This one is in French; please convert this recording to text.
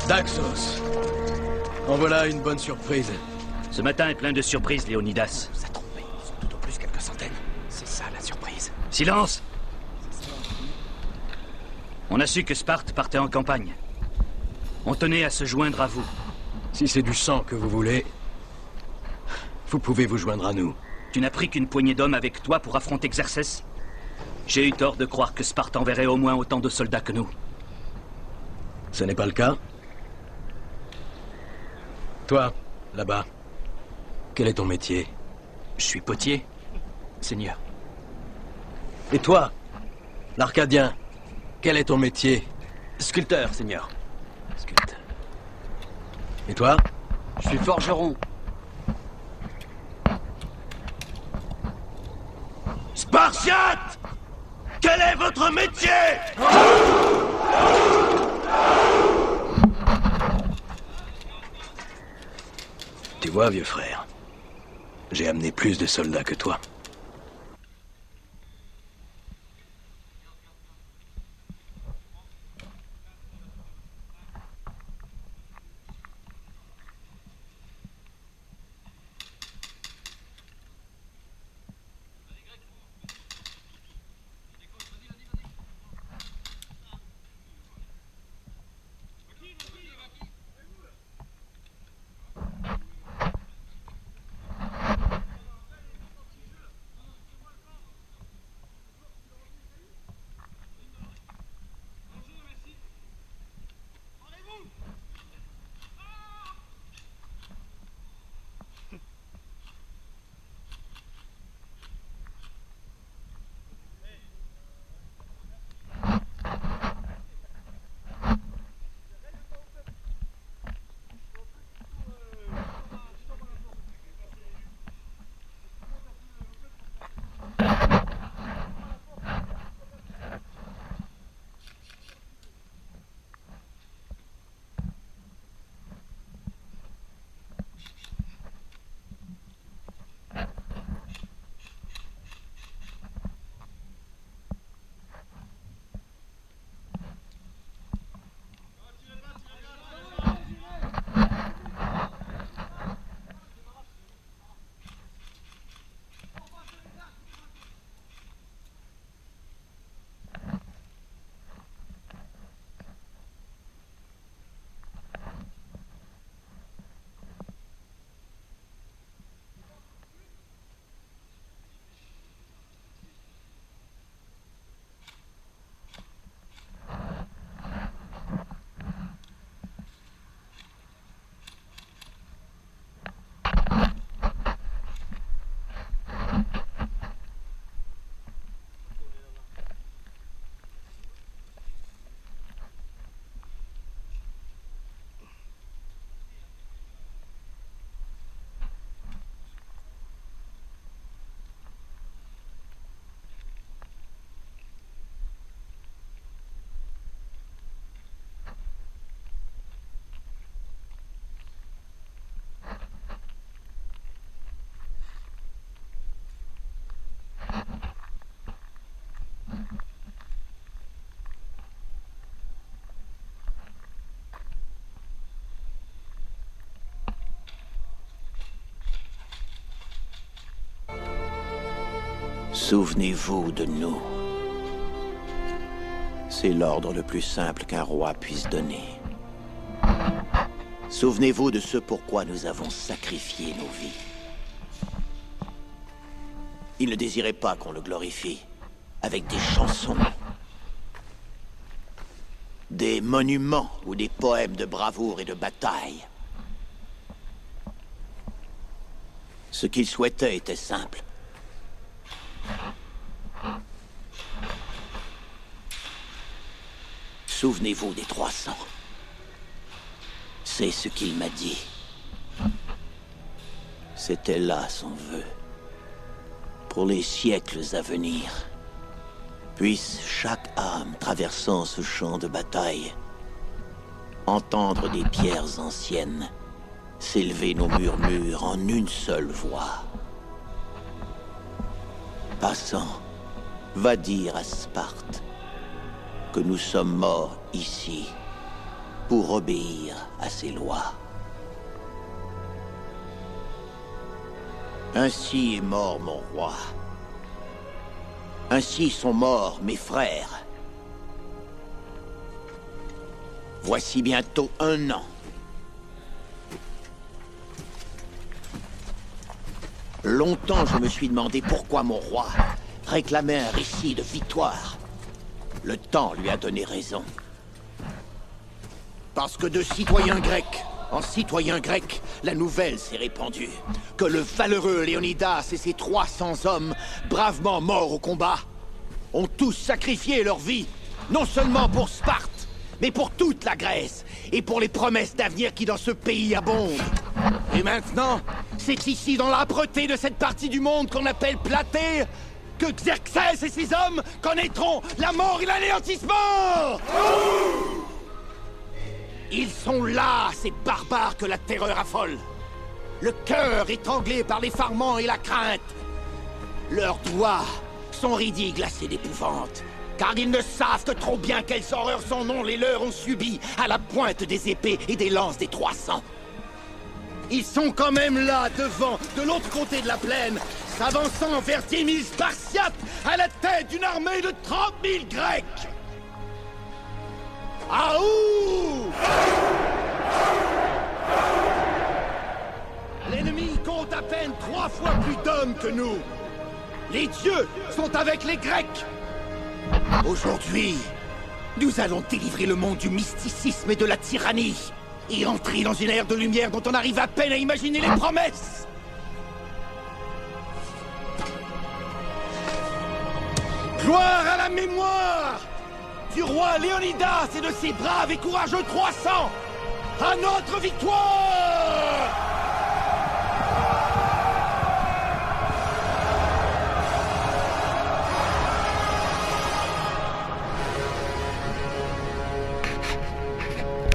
Daxos. En voilà une bonne surprise. Ce matin est plein de surprises, Léonidas. Ça trompé, ils sont tout au plus quelques centaines. C'est ça la surprise. Silence! On a su que Sparte partait en campagne. On tenait à se joindre à vous. Si c'est du sang que vous voulez, vous pouvez vous joindre à nous. Tu n'as pris qu'une poignée d'hommes avec toi pour affronter Xerxès? J'ai eu tort de croire que Sparte enverrait au moins autant de soldats que nous. Ce n'est pas le cas? Toi, là-bas, quel est ton métier? Je suis potier, seigneur. Et toi, l'Arcadien, quel est ton métier? Sculpteur, seigneur. Sculpteur. Et toi? Je suis forgeron. Spartiate! Quel est votre métier? Tu vois, vieux frère, j'ai amené plus de soldats que toi. Souvenez-vous de nous. C'est l'ordre le plus simple qu'un roi puisse donner. Souvenez-vous de ce pourquoi nous avons sacrifié nos vies. Il ne désirait pas qu'on le glorifie avec des chansons, des monuments ou des poèmes de bravoure et de bataille. Ce qu'il souhaitait était simple. Souvenez-vous des 300. C'est ce qu'il m'a dit. C'était là son vœu. Pour les siècles à venir, puisse chaque âme traversant ce champ de bataille entendre des pierres anciennes s'élever nos murmures en une seule voix. Passant, va dire à Sparte que nous sommes morts ici pour obéir à ses lois. Ainsi est mort mon roi. Ainsi sont morts mes frères. Voici bientôt 1 an. Longtemps je me suis demandé pourquoi mon roi réclamait un récit de victoire. Le temps lui a donné raison. Parce que de citoyen grec en citoyen grec, la nouvelle s'est répandue. Que le valeureux Léonidas et ses 300 hommes, bravement morts au combat, ont tous sacrifié leur vie, non seulement pour Sparte, mais pour toute la Grèce, et pour les promesses d'avenir qui dans ce pays abondent. Et maintenant, c'est ici dans l'âpreté de cette partie du monde qu'on appelle Platée, que Xerxès et ses hommes connaîtront la mort et l'anéantissement! Ils sont là, ces barbares que la terreur affole. Le cœur étranglé par l'effarement et la crainte. Leurs doigts sont ridis glacés d'épouvante, car ils ne savent que trop bien quelles horreurs sans nom les leurs ont subies à la pointe des épées et des lances des 300. Ils sont quand même là, devant, de l'autre côté de la plaine, s'avançant vers 10 000 Spartiates à la tête d'une armée de 30 000 Grecs. Aouh! L'ennemi compte à peine 3 fois plus d'hommes que nous. Les dieux sont avec les Grecs. Aujourd'hui, nous allons délivrer le monde du mysticisme et de la tyrannie et entrer dans une ère de lumière dont on arrive à peine à imaginer les promesses. Gloire à la mémoire du roi Léonidas et de ses braves et courageux 300! À notre victoire!